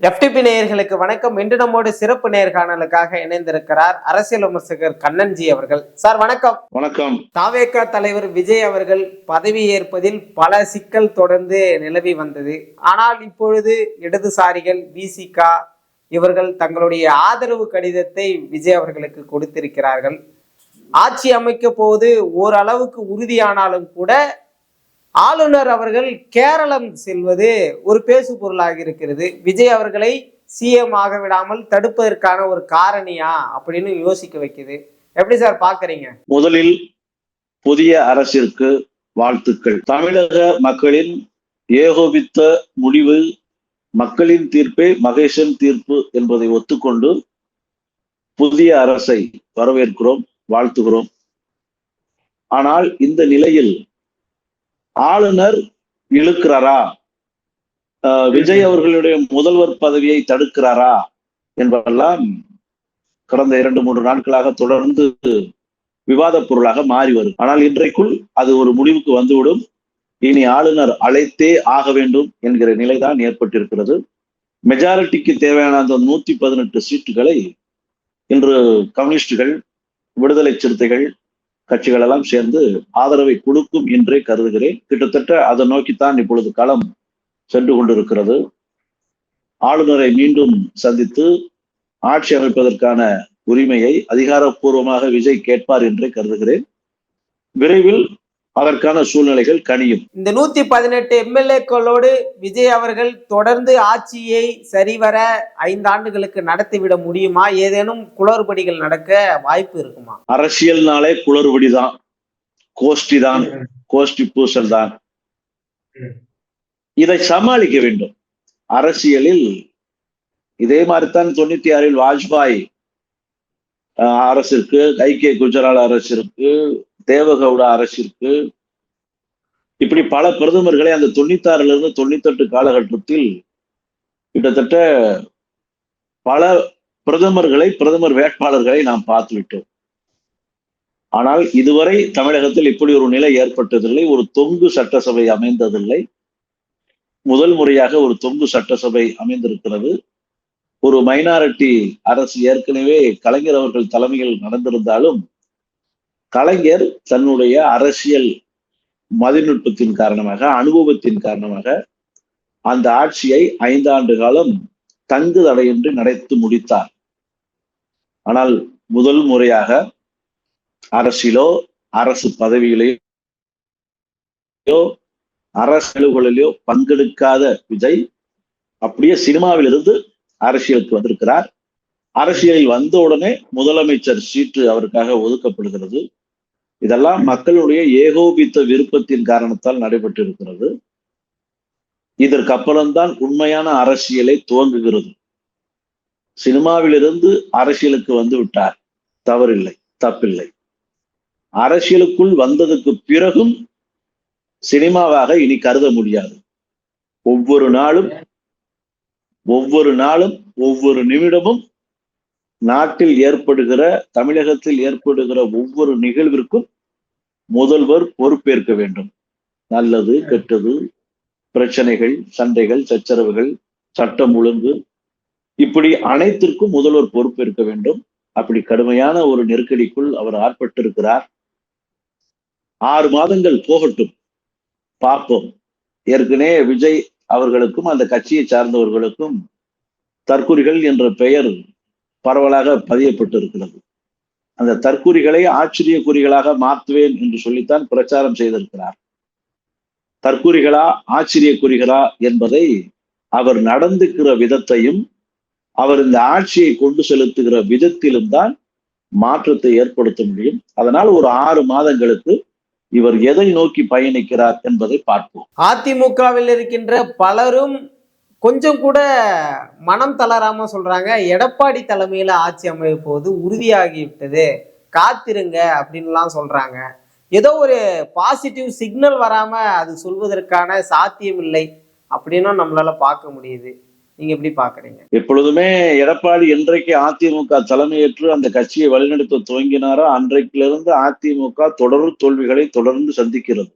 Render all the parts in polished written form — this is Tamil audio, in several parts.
எஃப்டிபி நேயர்களுக்கு வணக்கம். இன்று நம்மோடு சிறப்பு நேர்காணலுக்காக இணைந்திருக்கிறார் அரசியல் விமர்சகர் கண்ணன்ஜி அவர்கள். சார் வணக்கம். வணக்கம். தாவேகா தலைவர் விஜய் அவர்கள் பதவி ஏற்பதில் பல சிக்கல் தொடர்ந்து நிலவி வந்தது. ஆனால் இப்பொழுது இடதுசாரிகள் விசிகா இவர்கள் தங்களுடைய ஆதரவு கடிதத்தை விஜய் அவர்களுக்கு கொடுத்திருக்கிறார்கள். ஆட்சி அமைக்க போது ஓரளவுக்கு உறுதியானாலும் கூட ஆளுநர் அவர்கள் கேரளம் செல்வது ஒரு பேசு பொருளாக இருக்கிறது. விஜய் அவர்களை சிஎம் ஆக விடாமல் தடுப்பதற்கான ஒரு காரணியா அப்படின்னு யோசிக்க வைக்குது. எப்படி சார் பாக்குறீங்க? முதலில் புதிய அரசிற்கு வாழ்த்துக்கள். தமிழக மக்களின் ஏகோபித்த முடிவு, மக்களின் தீர்ப்பே மகேசன் தீர்ப்பு என்பதை ஒத்துக்கொண்டு புதிய அரசை வரவேற்கிறோம், வாழ்த்துகிறோம். ஆனால் இந்த நிலையில் ஆளுநர் இழுக்கிறாரா, விஜய் அவர்களுடைய முதல்வர் பதவியை தடுக்கிறாரா என்பதெல்லாம் கடந்த 2-3 நாட்களாக தொடர்ந்து விவாத பொருளாக மாறி வரும். ஆனால் இன்றைக்குள் அது ஒரு முடிவுக்கு வந்துவிடும். இனி ஆளுநர் அழைத்தே ஆக வேண்டும் என்கிற நிலைதான் ஏற்பட்டிருக்கிறது. மெஜாரிட்டிக்கு தேவையான அந்த 118 சீட்டுகளை இன்று கம்யூனிஸ்டுகள், விடுதலை சிறுத்தைகள் கட்சிகள் எல்லாம் சேர்ந்து ஆதரவை கொடுக்கும் என்றே கருதுகிறேன். கிட்டத்தட்ட அதை நோக்கித்தான் இப்பொழுது களம் சென்று கொண்டிருக்கிறது. ஆளுநரை மீண்டும் சந்தித்து ஆட்சி அமைப்பதற்கான உரிமையை அதிகாரப்பூர்வமாக விஜய் கேட்பார் என்றே கருதுகிறேன். விரைவில் அதற்கான சூழ்நிலைகள் கனியும். இந்த 118 எம்எல்ஏக்களோடு விஜய் அவர்கள் தொடர்ந்து ஆட்சியை சரிவர 5 ஆண்டுகளுக்கு நடத்திவிட முடியுமா? ஏதேனும் குளறுபடிகள் நடக்க வாய்ப்பு இருக்குமா? அரசியல்னாலே குளறுபடி தான், கோஷ்டி தான், கோஷ்டி பூசல் தான். இதை சமாளிக்க வேண்டும். அரசியலில் இதே மாதிரித்தான் 96 வாஜ்பாய் அரசிற்கு, ஐக்கிய குஜரால் அரசிற்கு, தேவகவுடா அரசிற்கு, இப்படி பல பிரதமர்களை அந்த 96 98 காலகட்டத்தில் கிட்டத்தட்ட பல பிரதமர் வேட்பாளர்களை நாம் பார்த்துவிட்டோம். ஆனால் இதுவரை தமிழகத்தில் இப்படி ஒரு நிலை ஏற்பட்டதில்லை. ஒரு தொங்கு சட்டசபை அமைந்ததில்லை. முதல் முறையாக ஒரு தொங்கு சட்டசபை அமைந்திருக்கிறது. ஒரு மைனாரிட்டி அரசு ஏற்கனவே கலைஞர் அவர்கள் தலைமையில் நடந்திருந்தாலும் கலைஞர் தன்னுடைய அரசியல் மதிநுட்பத்தின் காரணமாக, அனுபவத்தின் காரணமாக அந்த ஆட்சியை 5 ஆண்டு காலம் தங்கு தடையின்றி நடத்தி முடித்தார். ஆனால் முதல் முறையாக அரசியலோ, அரசு பதவியிலேயோ, அரசியல்களிலோ பங்கெடுக்காத விஜய் அப்படியே சினிமாவிலிருந்து அரசியலுக்கு வந்திருக்கிறார். அரசியலில் வந்த உடனே முதலமைச்சர் சீட்டு அவருக்காக ஒதுக்கப்படுகிறது. இதெல்லாம் மக்களுடைய ஏகோபித்த விருப்பத்தின் காரணத்தால் நடைபெற்றிருக்கிறது. இதற்கு அப்புறம்தான் உண்மையான அரசியலை துவங்குகிறது. சினிமாவிலிருந்து அரசியலுக்கு வந்து விட்டார், தவறில்லை, தப்பில்லை. அரசியலுக்குள் வந்ததுக்கு பிறகும் சினிமாவாக இனி கருத முடியாது. ஒவ்வொரு நாளும், ஒவ்வொரு நிமிடமும் நாட்டில் ஏற்படுகிற, தமிழகத்தில் ஏற்படுகிற ஒவ்வொரு நிகழ்விற்கும் முதல்வர் பொறுப்பேற்க வேண்டும். நல்லது, கெட்டது, பிரச்சனைகள், சண்டைகள், சச்சரவுகள், சட்டம் ஒழுங்கு, இப்படி அனைத்திற்கும் முதல்வர் பொறுப்பேற்க வேண்டும். அப்படி கடுமையான ஒரு நெருக்கடிக்குள் அவர் ஆட்பட்டிருக்கிறார். 6 மாதங்கள் போகட்டும், பார்ப்போம். ஏற்கனவே விஜய் அவர்களுக்கும் அந்த கட்சியை சார்ந்தவர்களுக்கும் தற்குறிகள் என்ற பெயர் பரவலாக பதியப்பட்டிருக்கிறது. அந்த தற்குறிகளை ஆச்சரிய குறிகளாக மாற்றுவேன் என்று சொல்லித்தான் பிரச்சாரம் செய்திருக்கிறார். தற்குறிகளா, ஆச்சரிய குறிகளா என்பதை அவர் நடந்துக்கிற விதத்தையும், அவர் இந்த ஆட்சியை கொண்டு செலுத்துகிற விதத்திலும் தான் மாற்றத்தை ஏற்படுத்த முடியும். அதனால் ஒரு 6 மாதங்களுக்கு இவர் எதை நோக்கி பயணிக்கிறார் என்பதை பார்ப்போம். அதிமுகவில் இருக்கின்ற பலரும் கொஞ்சம் கூட மனம் தளராம சொல்றாங்க, எடப்பாடி தலைமையில ஆட்சி அமைய போது உறுதியாகிவிட்டது, காத்திருங்க அப்படின்லாம் சொல்றாங்க. ஏதோ ஒரு பாசிட்டிவ் சிக்னல் வராம அது சொல்வதற்கான சாத்தியம் இல்லை அப்படின்னு நம்மளால பார்க்க முடியுது. நீங்க எப்படி பாக்குறீங்க? எப்பொழுதுமே எடப்பாடி என்றைக்கு அதிமுக தலைமையேற்று அந்த கட்சியை வழிநடத்த துவங்கினாரோ அன்றைக்கிலிருந்து அதிமுக தொடர் தோல்விகளை தொடர்ந்து சந்திக்கிறது.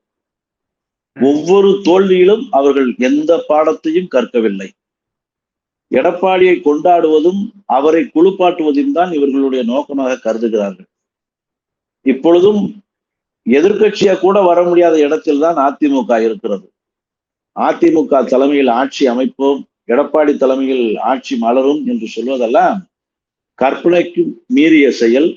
ஒவ்வொரு தோல்வியிலும் அவர்கள் எந்த பாடத்தையும் கற்கவில்லை. எடப்பாடியை கொண்டாடுவதும் அவரை குளிப்பாட்டுவதும் தான் இவர்களுடைய நோக்கமாக கருதுகிறார்கள். இப்பொழுதும் எதிர்க்கட்சியா கூட வர முடியாத இடத்தில் தான் அதிமுக இருக்கிறது. அதிமுக தலைமையில் ஆட்சி அமைப்போம், எடப்பாடி தலைமையில் ஆட்சி மலரும் என்று சொல்வதெல்லாம் கற்பனைக்கு மீறிய செயல்.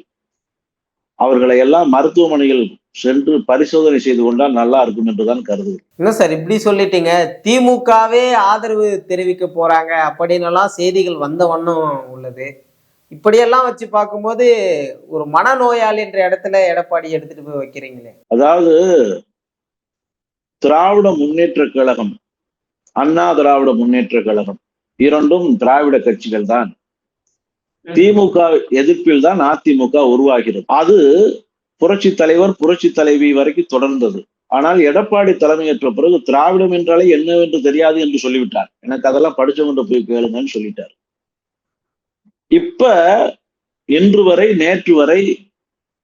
அவர்களை எல்லாம் மருத்துவமனையில் சென்று பரிசோதனை செய்து கொண்டால் நல்லா இருக்கும் என்றுதான் கருதுகிறேன். என்ன சார் இப்படி சொல்லிட்டீங்க, திமுகவே ஆதரவு தெரிவிக்க போறாங்க அப்படின்னு எல்லாம் செய்திகள் வந்த வண்ணம் உள்ளது. இப்படியெல்லாம் வச்சு பார்க்கும்போது ஒரு மனநோயாளி என்ற இடத்துல எடப்பாடி எடுத்துட்டு போய் வைக்கிறீங்களே. அதாவது திராவிட முன்னேற்ற கழகம், அண்ணா திராவிட முன்னேற்ற கழகம் இரண்டும் திராவிட கட்சிகள் தான். திமுக எதிர்ப்பில் தான் அதிமுக உருவாகிறது. அது புரட்சி தலைவர் புரட்சி தலைவி வரைக்கும் தொடர்ந்தது. ஆனால் எடப்பாடி தலைமையேற்ற பிறகு திராவிடம் என்றாலே என்னவென்று தெரியாது என்று சொல்லிவிட்டார். எனக்கு அதெல்லாம் படிச்சவங்க போய் கேளுங்கன்னு சொல்லிட்டார். இப்ப இன்று வரை நேற்று வரை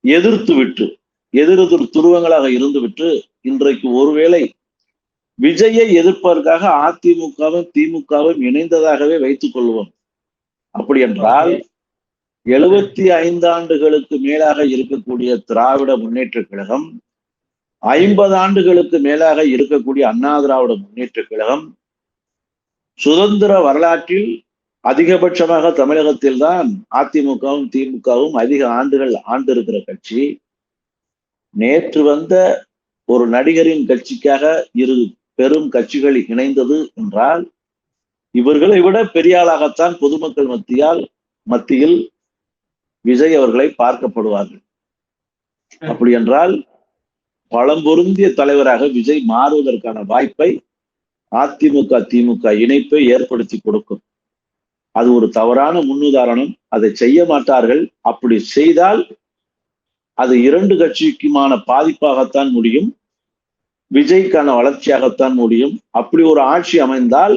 எதிர்த்து விட்டு எதிரெதிர் துருவங்களாக இருந்து விட்டு இன்றைக்கு ஒருவேளை விஜயை எதிர்ப்பதற்காக அதிமுகவும் திமுகவும் இணைந்ததாகவே வைத்துக் கொள்வோம். அப்படி என்றால் 75 ஆண்டுகளுக்கு மேலாக இருக்கக்கூடிய திராவிட முன்னேற்ற கழகம், 50 ஆண்டுகளுக்கு மேலாக இருக்கக்கூடிய அண்ணா திராவிட முன்னேற்ற கழகம், சுதந்திர வரலாற்றில் அதிகபட்சமாக தமிழகத்தில் தான் அதிமுகவும் திமுகவும் அதிக ஆண்டுகள் ஆண்டிருக்கிற கட்சி. நேற்று வந்த ஒரு நடிகரின் கட்சிக்காக இரு பெரும் கட்சிகள் இணைந்தது என்றால் இவர்களை விட பெரிய ஆளாகத்தான் பொதுமக்கள் மத்தியில் விஜய் அவர்களை பார்க்கப்படுவார்கள். அப்படி என்றால் பழம்பொருந்திய தலைவராக விஜய் மாறுவதற்கான வாய்ப்பை அதிமுக திமுக இணைப்பை ஏற்படுத்தி கொடுக்கும். அது ஒரு தவறான முன்னுதாரணம். அதை செய்ய மாட்டார்கள். அப்படி செய்தால் அது இரண்டு கட்சிக்குமான பாதிப்பாகத்தான் முடியும், விஜய்க்கான வளர்ச்சியாகத்தான் முடியும். அப்படி ஒரு ஆட்சி அமைந்தால்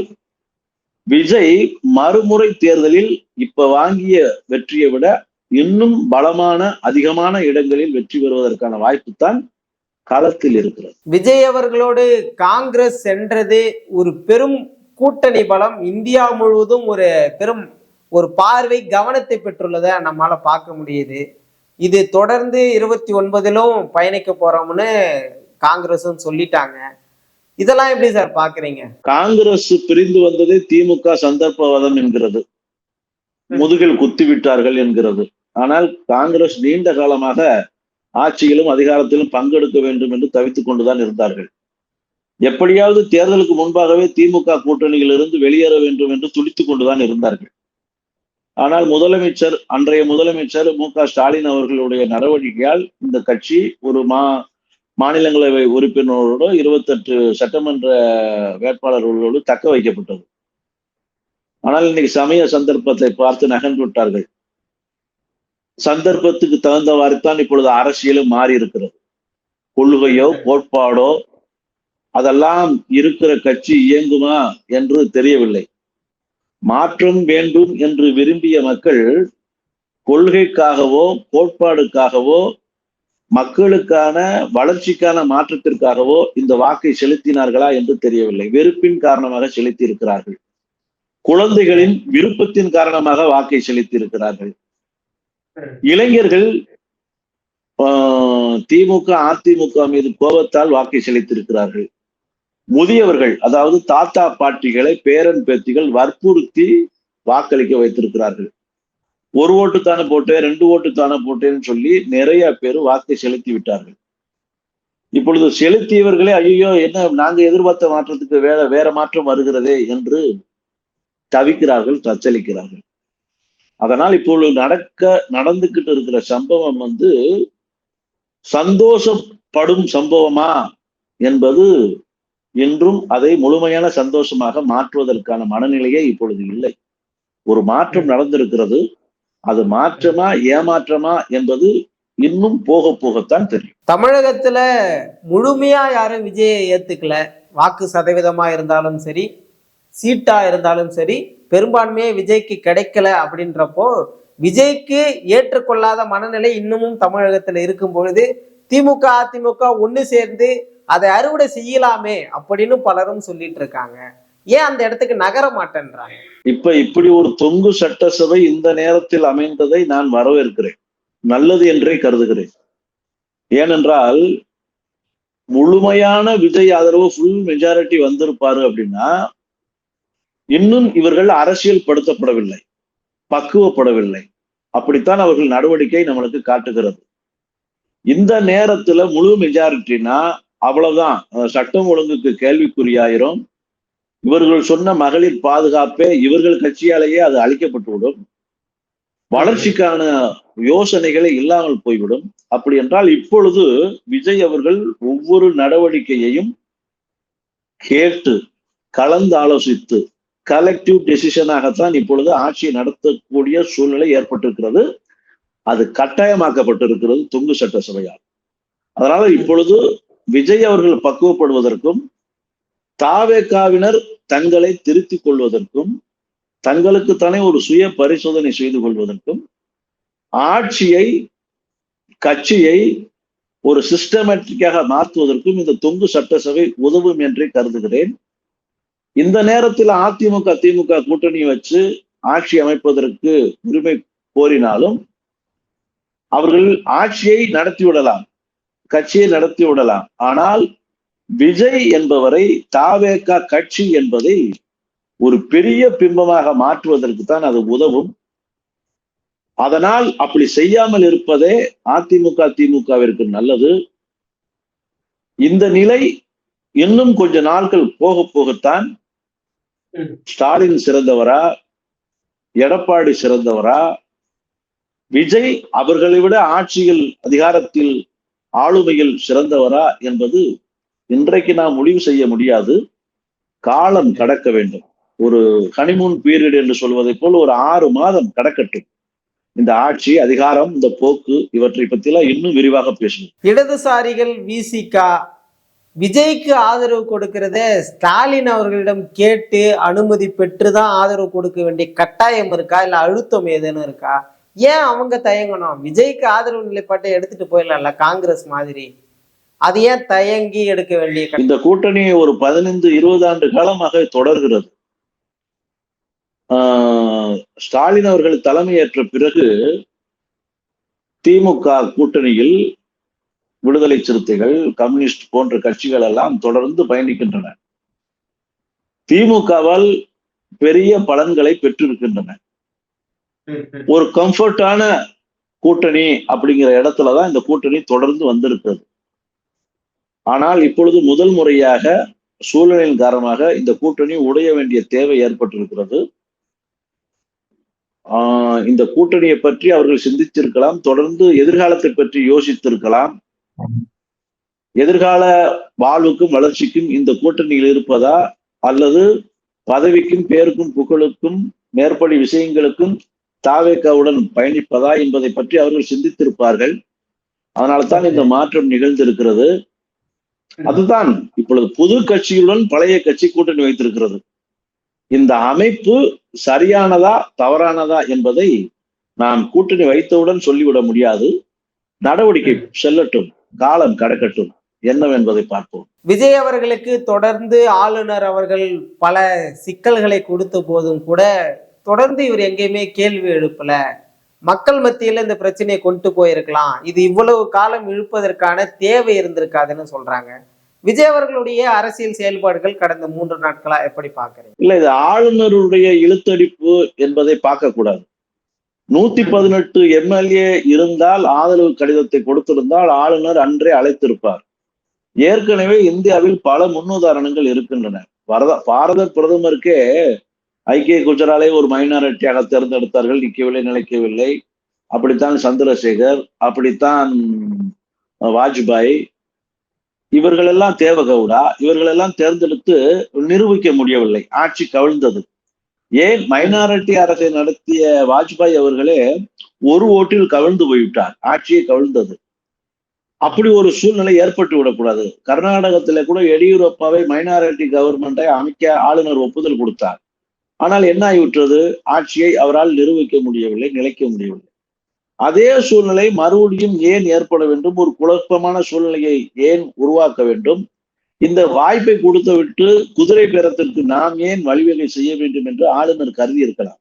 விஜய் மறுமுறை தேர்தலில் இப்ப வாங்கிய வெற்றியை விட இன்னும் பலமான அதிகமான இடங்களில் வெற்றி பெறுவதற்கான வாய்ப்பு தான் களத்தில் இருக்கிறது. விஜய் அவர்களோடு காங்கிரஸ் சென்றது ஒரு பெரும் கூட்டணி பலம், இந்தியா முழுவதும் ஒரு பெரும் ஒரு பார்வை கவனத்தை பெற்றுள்ளதை நம்மால பார்க்க முடியுது. இது தொடர்ந்து 29லும் பயணிக்க போறோம்னு காங்கிரஸும் சொல்லிட்டாங்க. இதெல்லாம் எப்படி சார் பாக்குறீங்க? காங்கிரஸ் பிரிந்து வந்ததே திமுக சந்தர்ப்பவாதம் என்கிறது, முதுகில் குத்தி விட்டார்கள் என்கிறது. ஆனால் காங்கிரஸ் நீண்ட காலமாக ஆட்சியிலும் அதிகாரத்திலும் பங்கெடுக்க வேண்டும் என்று தவித்துக் கொண்டுதான் இருந்தார்கள். எப்படியாவது தேர்தலுக்கு முன்பாகவே திமுக கூட்டணியிலிருந்து வெளியேற வேண்டும் என்று துடித்துக் கொண்டுதான் இருந்தார்கள். ஆனால் அன்றைய முதலமைச்சர் மு.க. ஸ்டாலின் அவர்களுடைய நடவடிக்கையால் இந்த கட்சி ஒரு மாநிலங்களவை உறுப்பினரோடு 28 சட்டமன்ற வேட்பாளர்களோடு தக்க வைக்கப்பட்டது. ஆனால் இன்னைக்கு சமய சந்தர்ப்பத்தை பார்த்து நகர்ந்து விட்டார்கள். சந்தர்ப்பத்துக்கு தகுந்தவாறுதான் இப்பொழுது அரசியலும் மாறி இருக்கிறது. கொள்கையோ கோட்பாடோ அதெல்லாம் இருக்கிற கட்சி இயங்குமா என்று தெரியவில்லை. மாற்றம் வேண்டும் என்று விரும்பிய மக்கள் கொள்கைக்காகவோ கோட்பாடுக்காகவோ மக்களுக்கான வளர்ச்சிக்கான மாற்றத்திற்காகவோ இந்த வாக்கை செலுத்தினார்களா என்று தெரியவில்லை. வெறுப்பின் காரணமாக செலுத்தி இருக்கிறார்கள். குழந்தைகளின் விருப்பத்தின் காரணமாக வாக்கை செலுத்தி இருக்கிறார்கள். இளைஞர்கள் திமுக அதிமுக மீது கோபத்தால் வாக்கை செலுத்தியிருக்கிறார்கள். முதியவர்கள், அதாவது தாத்தா பாட்டிகளை பேரன் பேத்திகள் வற்புறுத்தி வாக்களிக்க வைத்திருக்கிறார்கள். 1 ஓட்டு தானே போட்டேன், 2 ஓட்டு தானே போட்டேன்னு சொல்லி நிறைய பேர் வாக்கை செலுத்தி விட்டார்கள். இப்பொழுது செலுத்தியவர்களே ஐயோ என்ன நாங்க எதிர்பார்த்த மாற்றத்துக்கு வேற மாற்றம் வருகிறதே என்று தவிக்கிறார்கள், தச்சலிக்கிறார்கள். அதனால் இப்பொழுது நடந்துகிட்டு இருக்கிற சம்பவம் சந்தோஷப்படும் சம்பவமா என்பது இன்றும் அதை முழுமையான சந்தோஷமாக மாற்றுவதற்கான மனநிலையே இப்பொழுது இல்லை. ஒரு மாற்றம் நடந்திருக்கிறது. அது மாற்றமா ஏமாற்றமா என்பது இன்னும் போக போகத்தான் தெரியும். தமிழகத்துல முழுமையா யாரும் விஜயை ஏத்துக்கல. வாக்கு சதவீதமா இருந்தாலும் சரி, சீட்டா இருந்தாலும் சரி, பெரும்பான்மையே விஜய்க்கு கிடைக்கல. அப்படின்றப்போ விஜய்க்கு ஏற்றுக்கொள்ளாத மனநிலை இன்னமும் தமிழகத்துல இருக்கும் பொழுது திமுக அதிமுக ஒண்ணு சேர்ந்து அதை அறுவடை செய்யலாமே அப்படின்னு பலரும் சொல்லிட்டு இருக்காங்க. ஏன் அந்த இடத்துக்கு நகர மாட்டேன்றாங்க? இப்ப இப்படி ஒரு தொங்கு சட்டசபை இந்த நேரத்தில் அமைந்ததை நான் வரவேற்கிறேன், நல்லது என்றே கருதுகிறேன். ஏனென்றால் முழுமையான விஜய் ஆதரவு ஃபுல் மெஜாரிட்டி வந்திருப்பாரு அப்படின்னா இன்னும் இவர்கள் அரசியல் படுத்தப்படவில்லை, பக்குவப்படவில்லை. அப்படித்தான் அவர்கள் நடவடிக்கை நம்மளுக்கு காட்டுகிறது. இந்த நேரத்துல முழு மெஜாரிட்டினா அவ்வளவுதான், சட்டம் ஒழுங்குக்கு கேள்விக்குறியாயிரும். இவர்கள் சொன்ன மகளிர் பாதுகாப்பே இவர்கள் கட்சியாலேயே அது அளிக்கப்பட்டுவிடும். வளர்ச்சிக்கான யோசனைகளை இல்லாமல் போய்விடும். அப்படி என்றால் இப்பொழுது விஜய் அவர்கள் ஒவ்வொரு நடவடிக்கையையும் கேட்டு கலந்து ஆலோசித்து கலெக்டிவ் டெசிஷனாகத்தான் இப்பொழுது ஆட்சியை நடத்தக்கூடிய சூழ்நிலை ஏற்பட்டிருக்கிறது. அது கட்டாயமாக்கப்பட்டிருக்கிறது தொங்கு சட்டசபையால். அதனால இப்பொழுது விஜய் அவர்கள் பக்குவப்படுவதற்கும் தாவேகாவினர் தங்களை திருத்திக் கொள்வதற்கும் தங்களுக்குத்தானே ஒரு சுய பரிசோதனை செய்து கொள்வதற்கும் ஆட்சியை கட்சியை ஒரு சிஸ்டமேட்டிக்காக மாற்றுவதற்கும் இந்த தொங்கு சட்டசபை உதவும் என்றே கருதுகிறேன். இந்த நேரத்தில் அதிமுக திமுக கூட்டணி வச்சு ஆட்சி அமைப்பதற்கு உரிமை கோரினாலும் அவர்கள் ஆட்சியை நடத்திவிடலாம், கட்சியை நடத்திவிடலாம். ஆனால் விஜய் என்பவரை தாவேகா கட்சி என்பதை ஒரு பெரிய பிம்பமாக மாற்றுவதற்கு தான் அது உதவும். அதனால் அப்படி செய்யாமல் இருப்பதே அதிமுக திமுகவிற்கு நல்லது. இந்த நிலை இன்னும் கொஞ்ச நாட்கள் போக போகத்தான் ஸ்டாலின் சிறந்தவரா, எடப்பாடி சிறந்தவரா, விஜய் அவர்களை விட ஆட்சியில் அதிகாரத்தில் ஆளுமையில் சிறந்தவரா என்பது இன்றைக்கு நாம் முடிவு செய்ய முடியாது. காலம் கடக்க வேண்டும். ஒரு ஹனிமூன் பீரியட் என்று சொல்வதை போல் ஒரு 6 மாதம் கடக்கட்டும். இந்த ஆட்சி, அதிகாரம், இந்த போக்கு, இவற்றை பற்றிலாம் இன்னும் விரிவாக பேசணும். இடதுசாரிகள் விசிகா விஜய்க்கு ஆதரவு கொடுக்கிறத ஸ்டாலின் அவர்களிடம் கேட்டு அனுமதி பெற்றுதான் ஆதரவு கொடுக்க வேண்டிய கட்டாயம் இருக்கா, இல்ல அழுத்தம் ஏதேனும் இருக்கா? ஏன் அவங்க தயங்கணும்? விஜய்க்கு ஆதரவு நிலைப்பாட்டை எடுத்துட்டு போயிடலாம்ல காங்கிரஸ் மாதிரி. அது ஏன் தயங்கி எடுக்க வேண்டிய? இந்த கூட்டணி ஒரு 15-20 ஆண்டு காலமாக தொடர்கிறது. ஸ்டாலின் அவர்கள் தலைமையேற்ற பிறகு திமுக கூட்டணியில் விடுதலை சிறுத்தைகள், கம்யூனிஸ்ட் போன்ற கட்சிகள் எல்லாம் தொடர்ந்து பயணிக்கின்றன. திமுகவால் பெரிய பலன்களை பெற்றிருக்கின்றன. ஒரு கம்ஃபர்டான கூட்டணி அப்படிங்கிற இடத்துலதான் இந்த கூட்டணி தொடர்ந்து வந்திருக்கிறது. ஆனால் இப்பொழுது முதல் முறையாக சூழ்நிலையின் காரணமாக இந்த கூட்டணி உடைய வேண்டிய தேவை ஏற்பட்டிருக்கிறது. இந்த கூட்டணியை பற்றி அவர்கள் சிந்தித்திருக்கலாம், தொடர்ந்து எதிர்காலத்தை பற்றி யோசித்திருக்கலாம். எதிர்கால வாழ்வுக்கும் வளர்ச்சிக்கும் இந்த கூட்டணியில் இருப்பதா, அல்லது பதவிக்கும் பேருக்கும் புகழுக்கும் மேற்படி விஷயங்களுக்கும் தாவேகாவுடன் பயணிப்பதா என்பதை பற்றி அவர்கள் சிந்தித்திருப்பார்கள். அதனால்தான் இந்த மாற்றம் நிகழ்ந்திருக்கிறது. அதுதான் இப்பொழுது புது கட்சியுடன் பழைய கட்சி கூட்டணி வைத்திருக்கிறது. இந்த அமைப்பு சரியானதா தவறானதா என்பதை நாம் கூட்டணி வைத்தவுடன் சொல்லிவிட முடியாது. நடவடிக்கை செல்லட்டும், காலம் கடக்கட்டும், என்னவென்பதை பார்ப்போம். விஜய் அவர்களுக்கு தொடர்ந்து ஆளுநர் அவர்கள் பல சிக்கல்களை கொடுத்த போதும் கூட தொடர்ந்து இவர் எங்கேயுமே கேள்வி எழுப்பல. மக்கள் மத்தியில இந்த பிரச்சனையை கொண்டு போயிருக்கலாம், இது இவ்வளவு காலம் இழுப்பதற்கான தேவை இருந்திருக்காதுன்னு சொல்றாங்க. விஜய் அவர்களுடைய அரசியல் செயல்பாடுகள் கடந்த 3 நாட்களா எப்படி பாக்குறீங்க? இல்ல, இது ஆளுநருடைய இழுத்தடிப்பு என்பதை பார்க்க கூடாது. 118 எம்எல்ஏ இருந்தால், ஆதரவு கடிதத்தை கொடுத்திருந்தால் ஆளுநர் அன்றே அழைத்திருப்பார். ஏற்கனவே இந்தியாவில் பல முன்னுதாரணங்கள் இருக்கின்றன. பாரத பிரதமருக்கே ஐக்கிய குஜராலை ஒரு மைனாரிட்டியாக தேர்ந்தெடுத்தார்கள், நிற்கவில்லை, நிலைக்கவில்லை. அப்படித்தான் சந்திரசேகர், அப்படித்தான் வாஜ்பாய், இவர்களெல்லாம் தேவகவுடா, இவர்களெல்லாம் தேர்ந்தெடுத்து நிரூபிக்க முடியவில்லை, ஆட்சி கவிழ்ந்தது. ஏன் மைனாரிட்டி அரசை நடத்திய வாஜ்பாய் அவர்களே ஒரு ஓட்டில் கவிழ்ந்து போய்விட்டார், ஆட்சியை கவிழ்ந்தது. அப்படி ஒரு சூழ்நிலை ஏற்பட்டு விடக்கூடாது. கர்நாடகத்தில கூட எடியூரப்பாவை மைனாரிட்டி கவர்மெண்டை அமைக்க ஆளுநர் ஒப்புதல் கொடுத்தார். ஆனால் என்ன ஆகிவிட்டது? ஆட்சியை அவரால் நிரூபிக்க முடியவில்லை, நிலைக்க முடியவில்லை. அதே சூழ்நிலை மறுபடியும் ஏன் ஏற்பட வேண்டும்? ஒரு குழப்பமான சூழ்நிலையை ஏன் உருவாக்க வேண்டும்? இந்த வாய்ப்பை கொடுத்து விட்டு குதிரை பேரத்திற்கு நாம் ஏன் வழிவகை செய்ய வேண்டும் என்று ஆளுநர் கருதி இருக்கலாம்.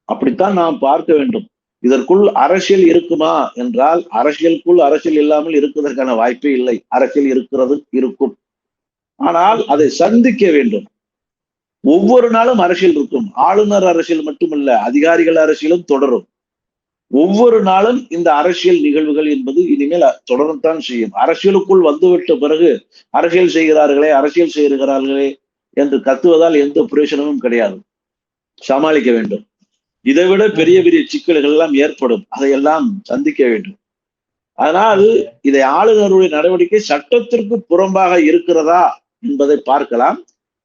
அப்படித்தான் நாம் பார்க்க வேண்டும். இதற்குள் அரசியல் இருக்குமா என்றால் அரசியலுக்குள் அரசியல் இல்லாமல் இருக்குவதற்கான வாய்ப்பே இல்லை. அரசியல் இருக்கிறது, இருக்கும். ஆனால் அதை சந்திக்க வேண்டும். ஒவ்வொரு நாளும் அரசியல் இருக்கும். ஆளுநர் அரசியல் மட்டுமல்ல, அதிகாரிகள் அரசியலும் தொடரும். ஒவ்வொரு நாளும் இந்த அரசியல் நிகழ்வுகள் என்பது இனிமேல் தொடரத்தான் செய்யும். அரசியலுக்குள் வந்துவிட்ட பிறகு அரசியல் செய்கிறார்களே என்று கத்துவதால் எந்த பிரயோஜனமும் கிடையாது. சமாளிக்க வேண்டும். இதை விட பெரிய பெரிய சிக்கல்கள் எல்லாம் ஏற்படும். அதையெல்லாம் சந்திக்க வேண்டும். அதனால் இதை ஆளுநருடைய நடவடிக்கை சட்டத்திற்கு புறம்பாக இருக்கிறதா என்பதை பார்க்கலாம்.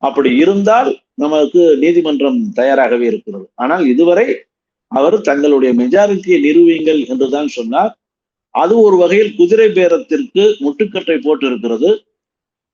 அப்படி இருந்தால் நமக்கு நீதிமன்றம் தயாராகவே இருக்கிறது. ஆனால் இதுவரை அவர் தங்களுடைய மெஜாரிட்டியை நிரூபியுங்கள் என்றுதான் சொன்னார். அது ஒரு வகையில் குதிரை பேரத்திற்கு முட்டுக்கட்டை போட்டு இருக்கிறது.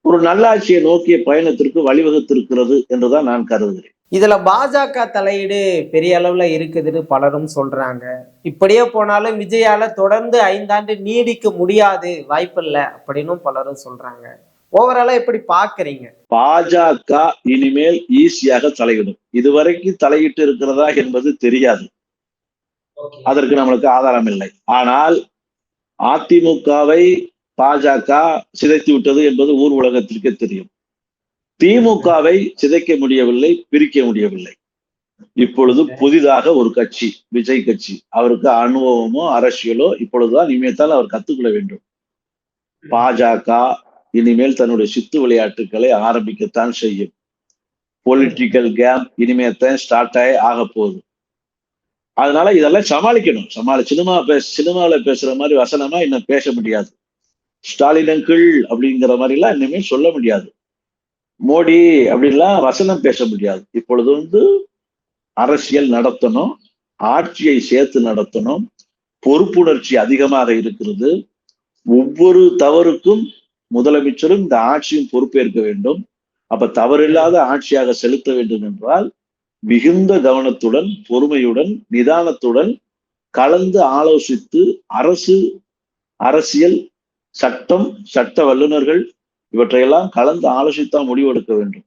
ஒரு நல்லாட்சியை நோக்கிய பயணத்திற்கு வழிவகுத்திருக்கிறது என்றுதான் நான் கருதுகிறேன். இதுல பாஜக தலையீடு பெரிய அளவுல இருக்குதுன்னு பலரும் சொல்றாங்க. இப்படியே போனாலும் விஜயால தொடர்ந்து 5 ஆண்டு நீடிக்க முடியாது, வாய்ப்பில்லை அப்படின்னு பலரும் சொல்றாங்க. ஓவராலா எப்படி பாக்குறீங்க? பாஜக இனிமேல் ஈஸியாக தலையிடும். இதுவரைக்கும் தலையிட்டு இருக்கிறதா என்பது தெரியாது. அதற்கு நம்மளுக்கு ஆதாரம் இல்லை. ஆனால் அதிமுகவை பாஜக சிதைத்து விட்டது என்பது ஊர் உலகத்திற்கே தெரியும். திமுகவை சிதைக்க முடியவில்லை, பிரிக்க முடியவில்லை. இப்பொழுது புதிதாக ஒரு கட்சி, விஜய் கட்சி, அவருக்கு அனுபவமோ அரசியலோ இப்பொழுதுதான் இனிமேல் அவர் கத்துக்கொள்ள வேண்டும். பாஜக இனிமேல் தன்னுடைய சித்து விளையாட்டுகளை ஆரம்பிக்கத்தான் செய்யும். பொலிட்டிக்கல் கேம் இனிமேல் ஸ்டார்ட் ஆக போகுது. அதனால இதெல்லாம் சமாளிக்கணும். சினிமாவில பேசுற மாதிரி வசனமா இன்னும் பேச முடியாது. ஸ்டாலின் அங்கிள் அப்படிங்கிற மாதிரி எல்லாம் இனிமே சொல்ல முடியாது. மோடி அப்படின்லாம் வசனம் பேச முடியாது. இப்பொழுது அரசியல் நடத்தணும், ஆட்சியை சேர்த்து நடத்தணும். பொறுப்புணர்ச்சி அதிகமாக இருக்கிறது. ஒவ்வொரு தவறுக்கும் முதலமைச்சரும் இந்த ஆட்சியும் பொறுப்பேற்க வேண்டும். அப்ப தவறில்லாத ஆட்சியாக செலுத்த வேண்டும் என்றால் மிகுந்த கவனத்துடன், பொறுமையுடன், நிதானத்துடன் கலந்து ஆலோசித்து அரசியல், சட்டம், சட்ட வல்லுநர்கள் இவற்றையெல்லாம் கலந்து ஆலோசித்தான் முடிவெடுக்க வேண்டும்.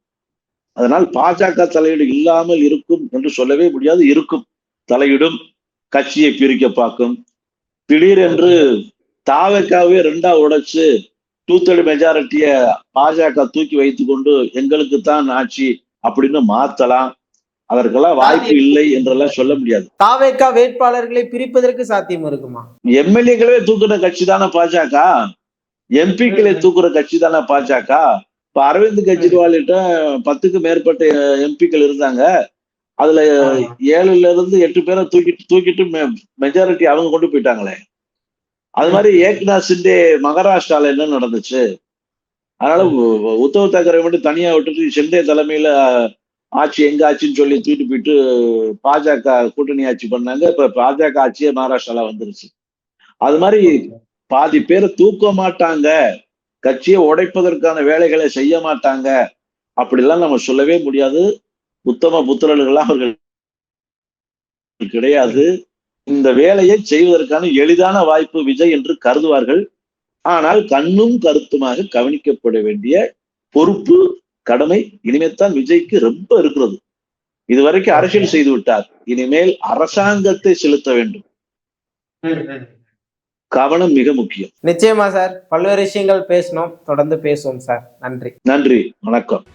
அதனால் பாஜக தலையீடு இல்லாமல் இருக்கும் என்று சொல்லவே முடியாது. இருக்கும், தலையிடும், கட்சியை பிரிக்க பார்க்கும். திடீரென்று தாவேக்காவே 2ஆ உடைச்சு 2/3 மெஜாரிட்டிய பாஜக தூக்கி வைத்துக் கொண்டு எங்களுக்கு தான் ஆட்சி அப்படின்னு மாத்தலாம். அதற்கெல்லாம் வாய்ப்பு இல்லை என்றெல்லாம் சொல்ல முடியாது. தாவேக்கா வேட்பாளர்களை பிரிப்பதற்கு சாத்தியம் இருக்குமா? எம்எல்ஏக்களே தூக்குற கட்சி தானே பாஜக, எம்பிக்களை தூக்குற கட்சி தானே பாஜக. இப்ப அரவிந்த் கெஜ்ரிவால்கிட்ட 10க்கும் மேற்பட்ட எம்பிக்கள் இருந்தாங்க. அதுல 7ல இருந்து 8 பேரை தூக்கிட்டு மெஜாரிட்டி அவங்க கொண்டு போயிட்டாங்களே. அது மாதிரி ஏக்நாத் சிண்டே மகாராஷ்டிரால என்ன நடந்துச்சு? அதனால உத்தவ் தாக்கரே மட்டும் தனியா விட்டுட்டு ஷிண்டே தலைமையில ஆட்சி எங்க ஆட்சின்னு சொல்லி தூக்கிட்டு போயிட்டு பாஜக கூட்டணி ஆட்சி பண்ணாங்க. இப்ப பாஜக ஆட்சியே மகாராஷ்டிரால வந்துருச்சு. அது மாதிரி பாதி பேரை தூக்க மாட்டாங்க, கட்சியை உடைப்பதற்கான வேலைகளை செய்ய மாட்டாங்க அப்படிலாம் நம்ம சொல்லவே முடியாது. உத்தம புத்திரர்கள்லாம் அவர்கள் கிடையாது. இந்த வேலையை செய்வதற்கான எளிதான வாய்ப்பு விஜய் என்று கருதுவார்கள். ஆனால் கண்ணும் கருத்துமாக கவனிக்கப்பட வேண்டிய பொறுப்பு, கடமை இனிமேல்தான் விஜய்க்கு ரொம்ப இருக்கிறது. இதுவரைக்கும் அரசியல் செய்து விட்டார். இனிமேல் அரசாங்கத்தை செலுத்த வேண்டும். கவனம் மிக முக்கியம். நிச்சயமா சார், பல்வேறு விஷயங்கள் பேசணும், தொடர்ந்து பேசுவோம் சார். நன்றி. நன்றி, வணக்கம்.